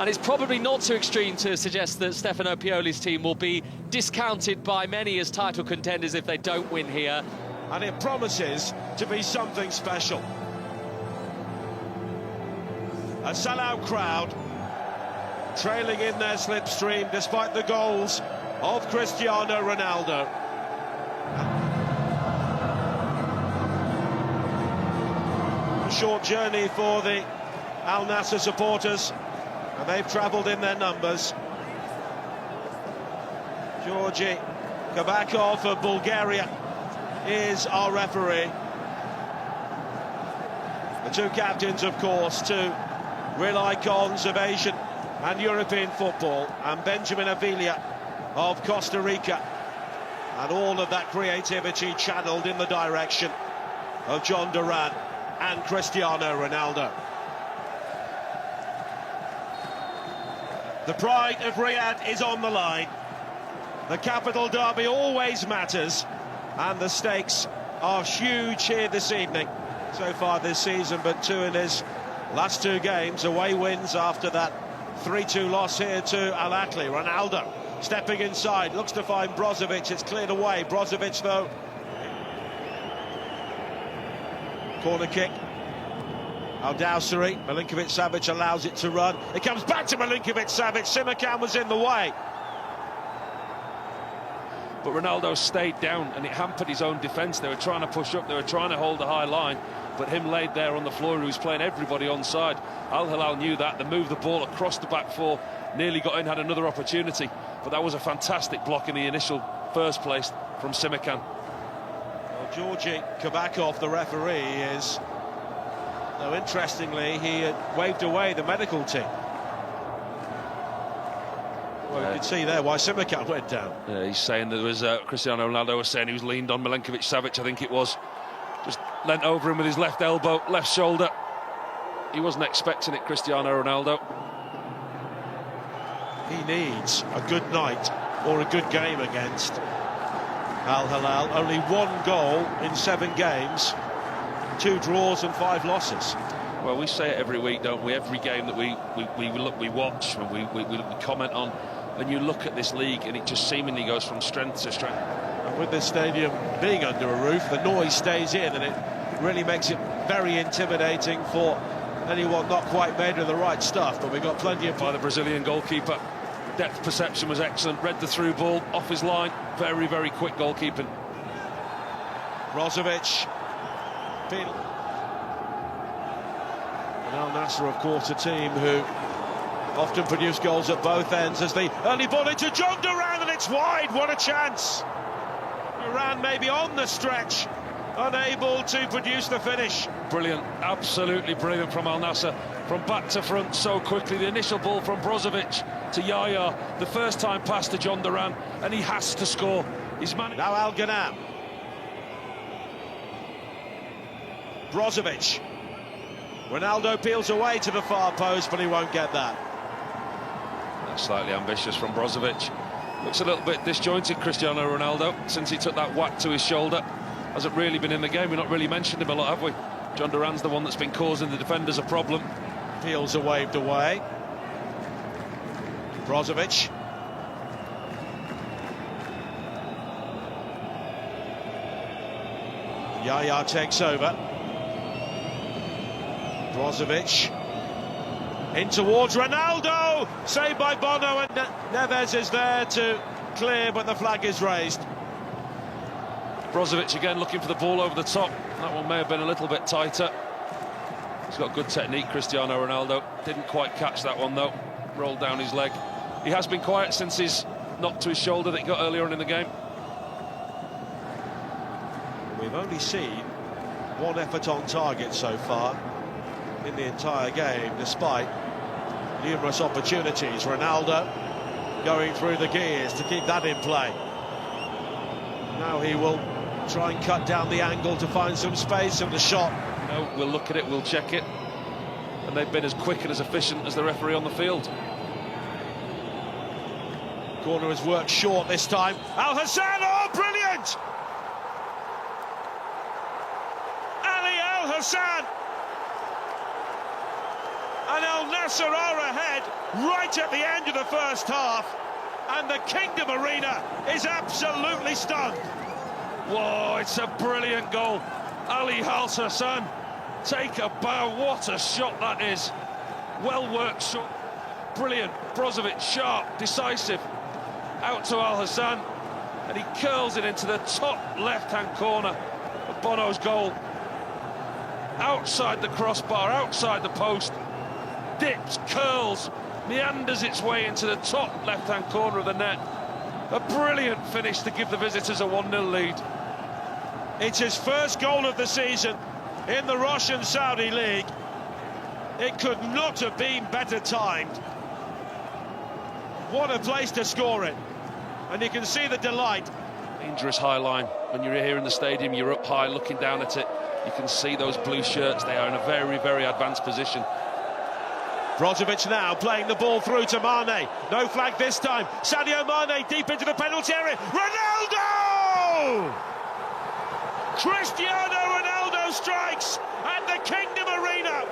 And it's probably not too extreme to suggest that Stefano Pioli's team will be discounted by many as title contenders if they don't win here. And it promises to be something special. A sellout crowd trailing in their slipstream despite the goals of Cristiano Ronaldo. A short journey for the Al Nassr supporters, and they've travelled in their numbers. Georgi Kabakov of Bulgaria is our referee. The two captains, of course, two real icons of Asian and European football, and Benjamin Avila of Costa Rica, and all of that creativity channeled in the direction of John Duran and Cristiano Ronaldo. The pride of Riyadh is on the line. The capital derby always matters, and the stakes are huge here this evening. So far this season, but two in his last two games, away wins after that 3-2 loss here to Al Ahly. Ronaldo stepping inside, looks to find Brozovic, it's cleared away. Brozovic, though, corner kick. Al-Dawsari, Milinkovic-Savic allows it to run. It comes back to Milinkovic-Savic. Simakan was in the way. But Ronaldo stayed down, and it hampered his own defence. They were trying to push up, they were trying to hold a high line, but him laid there on the floor, he was playing everybody onside. Al Hilal knew that. They moved the ball across the back four, nearly got in, had another opportunity, but that was a fantastic block in the initial first place from Simakan. Well, Georgi Kabakov, the referee, is... though interestingly, he had waved away the medical team. Well, you can see there why Simakan went down. He's saying there was Cristiano Ronaldo was saying he was leaned on Milinkovic-Savic, I think it was. Just leant over him with his left elbow, left shoulder. He wasn't expecting it, Cristiano Ronaldo. He needs a good night or a good game against Al Hilal. Only one goal in 7 games, 2 draws and 5 losses. Well, we say it every week, don't we? Every game that we watch and we comment on, and you look at this league and it just seemingly goes from strength to strength. And with this stadium being under a roof, the noise stays in, and it really makes it very intimidating for anyone not quite made of the right stuff. But we've got plenty of... By the Brazilian goalkeeper. Depth perception was excellent, read the through ball off his line, very, very quick goalkeeping. Brozovic. And Al Nassr, of course, a team who often produce goals at both ends, as the early ball into John Duran, and it's wide. What a chance. Duran maybe on the stretch, unable to produce the finish. Brilliant, absolutely brilliant from Al Nassr, from back to front so quickly. The initial ball from Brozovic to Yaya, the first time pass to John Duran, and he has to score. He's managed. Now Al Ghanam. Brozovic. Ronaldo peels away to the far post, but he won't get that. That's slightly ambitious from Brozovic. Looks a little bit disjointed, Cristiano Ronaldo, since he took that whack to his shoulder. Hasn't really been in the game. We've not really mentioned him a lot, have we? John Duran's the one that's been causing the defenders a problem. Peels are waved away. Brozovic. Yaya takes over. Brozovic in towards Ronaldo, saved by Bono, and Neves is there to clear, but the flag is raised. Brozovic again looking for the ball over the top. That one may have been a little bit tighter. He's got good technique, Cristiano Ronaldo. Didn't quite catch that one though. Rolled down his leg. He has been quiet since his knock to his shoulder that he got earlier on in the game. We've only seen one effort on target so far in the entire game, despite numerous opportunities. Ronaldo going through the gears to keep that in play. Now he will try and cut down the angle to find some space in the shot. No, we'll look at it, we'll check it. And they've been as quick and as efficient as the referee on the field. Corner has worked short this time. Al Hassan, oh, brilliant! Ali Al Hassan! And Al Nassr are ahead. right at the end of the first half, and the Kingdom Arena is absolutely stunned. Whoa, it's a brilliant goal. Ali Hassan, take a bow. What a shot that is. Well worked shot. Brilliant. Brozovic, sharp, decisive. Out to Al Hassan, and he curls it into the top left-hand corner of Bono's goal. Outside the crossbar, outside the post. Dips, curls, meanders its way into the top left-hand corner of the net. A brilliant finish to give the visitors a 1-0 lead. It's his first goal of the season in the Russian Saudi League. It could not have been better timed. What a place to score it. And you can see the delight. Dangerous high line. When you're here in the stadium, you're up high looking down at it. You can see those blue shirts. They are in a very, very advanced position. Brozovic now playing the ball through to Mane. No flag this time. Sadio Mane deep into the penalty area. Ronaldo! Cristiano Ronaldo strikes at the Kingdom Arena.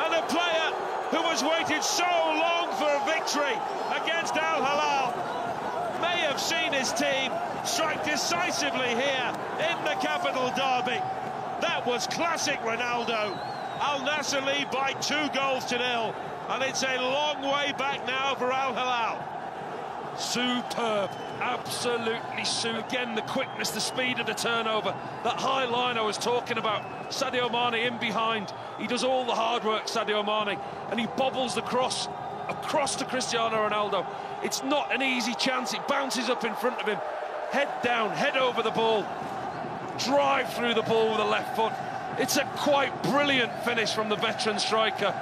And a player who has waited so long for a victory against Al Hilal may have seen his team strike decisively here in the capital derby. That was classic Ronaldo. Al Nassr lead by 2-0, and it's a long way back now for Al Hilal. Superb, absolutely superb. Again, the quickness, the speed of the turnover, that high line I was talking about. Sadio Mane in behind. He does all the hard work, Sadio Mane, and he bobbles the cross across to Cristiano Ronaldo. It's not an easy chance. It bounces up in front of him. Head down, head over the ball. Drive through the ball with the left foot. It's a quite brilliant finish from the veteran striker,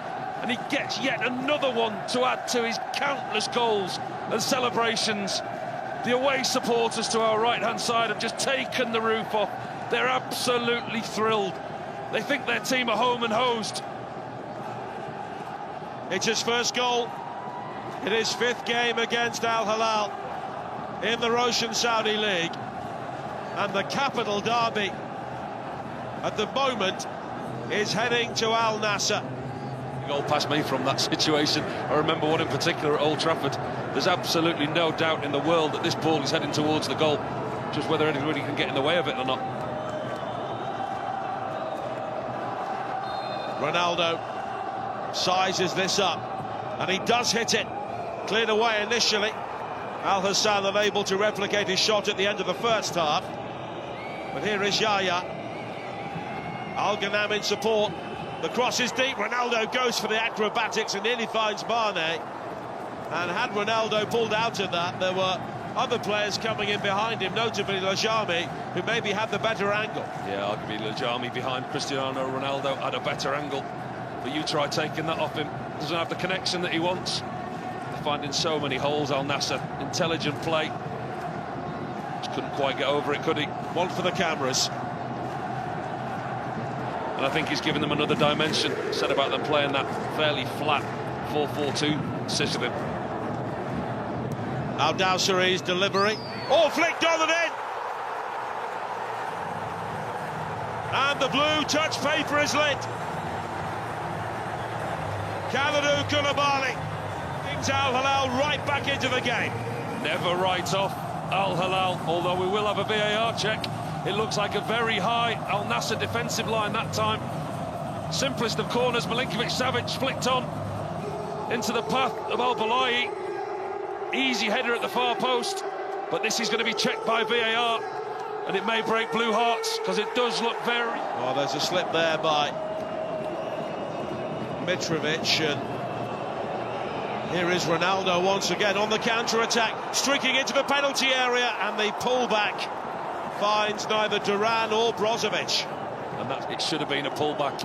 and he gets yet another one to add to his countless goals and celebrations. The away supporters to our right-hand side have just taken the roof off. They're absolutely thrilled. They think their team are home and hosed. It's his first goal in his 5th game against Al Hilal in the Russian Saudi League, and the capital derby at the moment is heading to Al Nassr. Goal past me from that situation. I remember one in particular at Old Trafford. There's absolutely no doubt in the world that this ball is heading towards the goal, just whether anybody can get in the way of it or not. Ronaldo sizes this up, and he does hit it. Cleared away initially. Al Hassan unable to replicate his shot at the end of the first half. But here is Yaya. Al Ghanam in support. The cross is deep. Ronaldo goes for the acrobatics and nearly finds Mane. And had Ronaldo pulled out of that, there were other players coming in behind him, notably Lajami, who maybe had the better angle. Yeah, arguably Lajami behind Cristiano Ronaldo had a better angle. But you try taking that off him. Doesn't have the connection that he wants. They're finding so many holes, Al Nassr. Intelligent play. Just couldn't quite get over it, could he? One for the cameras. And I think he's given them another dimension. Said about them playing that fairly flat 4-4-2 system. Al Dawsari's delivery. Oh, flicked on and in! And the blue touch paper is lit. Kalidou Koulibaly brings Al Hilal right back into the game. Never write off Al Hilal, although we will have a VAR check. It looks like a very high Al Nassr defensive line that time. Simplest of corners, Milinkovic-Savic flicked on into the path of Al Balayi. Easy header at the far post, but this is going to be checked by VAR, and it may break blue hearts, because it does look very... Oh, there's a slip there by Mitrovic, and here is Ronaldo once again on the counter-attack, streaking into the penalty area, and the pullback finds neither Duran or Brozovic. And that it should have been a pullback.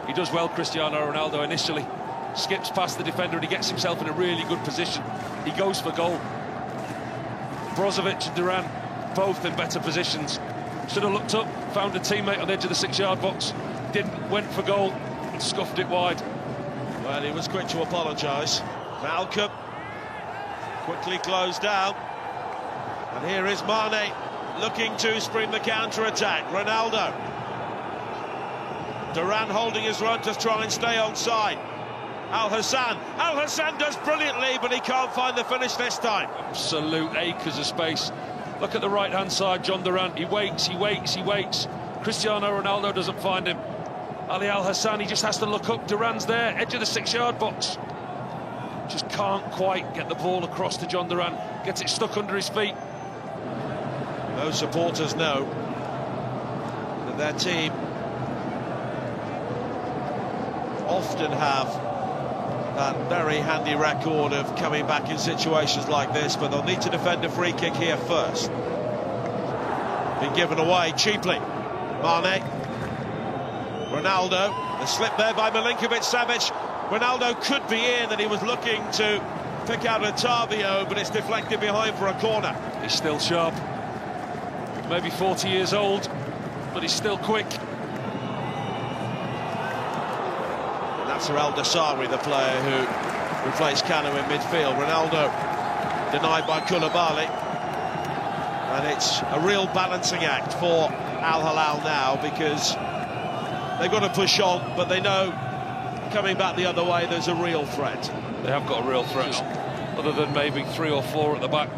He does well, Cristiano Ronaldo, initially. Skips past the defender and he gets himself in a really good position. He goes for goal. Brozovic and Duran both in better positions. Should have looked up, found a teammate on the edge of the 6-yard box. Didn't, went for goal and scuffed it wide. Well, he was quick to apologise. Malcolm quickly closed down. And here is Mane looking to spring the counter-attack. Ronaldo. Duran holding his run to try and stay onside. Al Hassan. Al Hassan does brilliantly, but he can't find the finish this time. Absolute acres of space. Look at the right-hand side, John Durant. He waits, he waits, he waits. Cristiano Ronaldo doesn't find him. Ali Al Hassan, he just has to look up. Durant's there, edge of the 6-yard box. Just can't quite get the ball across to John Durant. Gets it stuck under his feet. Those supporters know that their team often have that very handy record of coming back in situations like this, but they'll need to defend a free kick here first. Been given away cheaply. Mane. Ronaldo. The slip there by Milinkovic-Savic. Ronaldo could be in, and he was looking to pick out Otavio, but it's deflected behind for a corner. He's still sharp. Maybe 40 years old, but he's still quick. Nasser El-Dessari, the player who replaced Kanu in midfield. Ronaldo denied by Koulibaly. And it's a real balancing act for Al Hilal now, because they've got to push on, but they know coming back the other way there's a real threat. They have got a real threat, other than maybe 3 or 4 at the back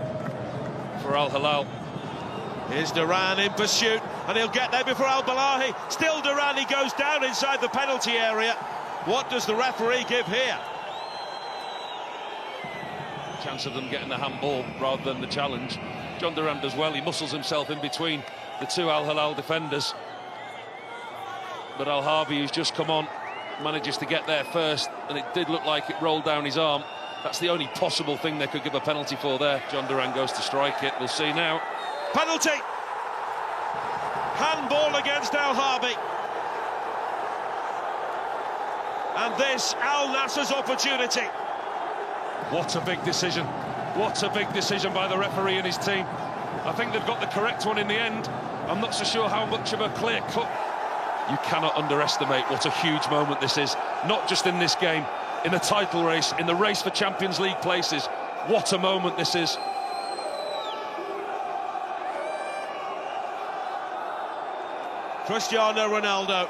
for Al Hilal. Here's Duran in pursuit, and he'll get there before Al-Balahi. Still Duran, he goes down inside the penalty area. What does the referee give here? Chance of them getting the handball rather than the challenge. John Durant does well, he muscles himself in between the 2 Al Hilal defenders. But Al Harbi, who's just come on, manages to get there first, and it did look like it rolled down his arm. That's the only possible thing they could give a penalty for there. John Durant goes to strike it, we'll see now. Penalty! Handball against Al Harbi. And this, Al Nasser's opportunity. What a big decision. What a big decision by the referee and his team. I think they've got the correct one in the end. I'm not so sure how much of a clear cut. You cannot underestimate what a huge moment this is. Not just in this game, in the title race, in the race for Champions League places. What a moment this is. Cristiano Ronaldo,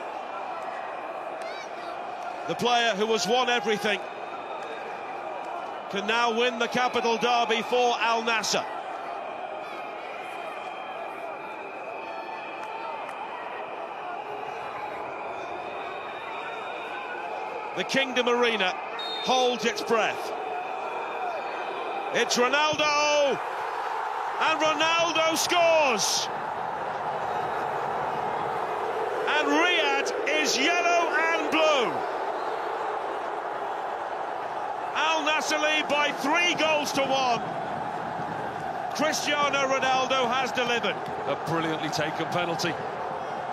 the player who has won everything, can now win the capital derby for Al Nassr. The Kingdom Arena holds its breath. It's Ronaldo, and Ronaldo scores. And Riyadh is yellow and blue. Al Nassr lead by 3 goals to 1. Cristiano Ronaldo has delivered. A brilliantly taken penalty.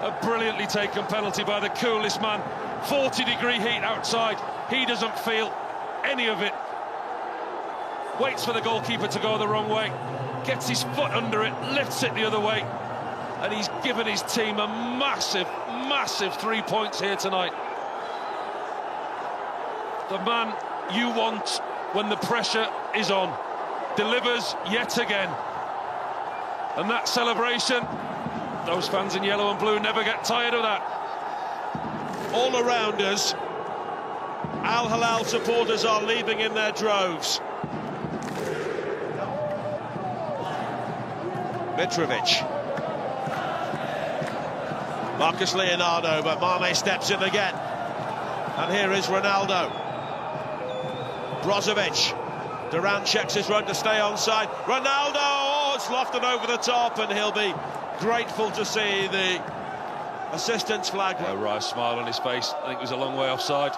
A brilliantly taken penalty by the coolest man. 40-degree heat outside. He doesn't feel any of it. Waits for the goalkeeper to go the wrong way. Gets his foot under it, lifts it the other way. And he's given his team a massive, massive 3 points here tonight. The man you want when the pressure is on delivers yet again. And that celebration, those fans in yellow and blue never get tired of that. All around us, Al Hilal supporters are leaving in their droves. Mitrovic. Marcus Leonardo, but Mane steps in again. And here is Ronaldo. Brozovic. Durant checks his run to stay onside. Ronaldo, oh, it's lofted over the top, and he'll be grateful to see the assistant's flag. A wry smile on his face. I think it was a long way offside.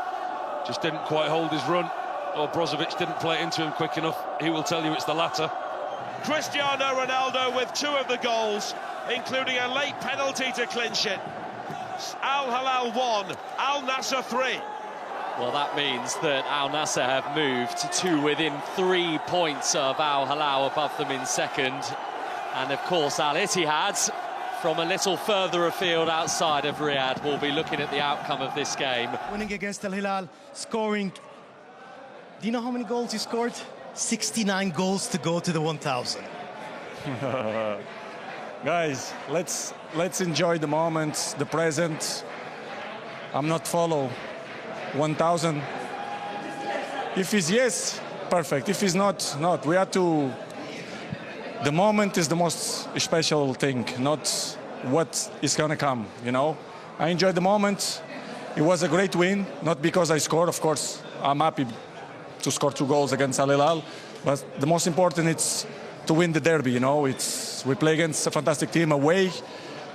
Just didn't quite hold his run. Or Brozovic didn't play it into him quick enough. He will tell you it's the latter. Cristiano Ronaldo with 2 of the goals, including a late penalty to clinch it. Al Hilal 1, Al Nassr 3. Well, that means that Al Nassr have moved to within 3 points of Al Hilal, above them in second. And of course, Al Ittihad, from a little further afield outside of Riyadh, will be looking at the outcome of this game. Winning against Al Hilal, scoring. Do you know how many goals he scored? 69 goals to go to the 1,000. Guys, let's enjoy the moment, the present. I'm not follow 1,000. If it's yes, perfect. If it's not, not. We have to. The moment is the most special thing, not what is gonna come. You know, I enjoyed the moment. It was a great win, not because I scored. Of course, I'm happy to score 2 goals against Al Hilal, but the most important is to win the derby. You know, we play against a fantastic team away.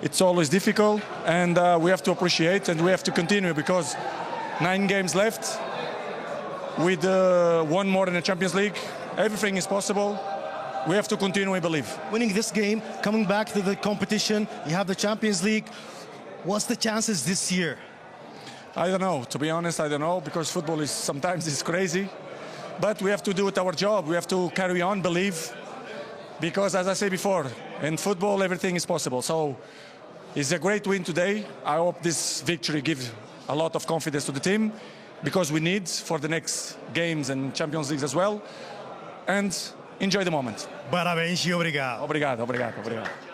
It's always difficult, and we have to appreciate, and we have to continue, because 9 games left. With 1 more in the Champions League, everything is possible. We have to continue, we believe. Winning this game, coming back to the competition, you have the Champions League. What's the chances this year? I don't know, to be honest, I don't know, because football is sometimes it's crazy. But we have to do it our job. We have to carry on, believe. Because as I said before, in football everything is possible. So it's a great win today. I hope this victory gives a lot of confidence to the team, because we need for the next games and Champions League as well. And enjoy the moment. Parabéns e obrigado. Obrigado, obrigado, obrigado.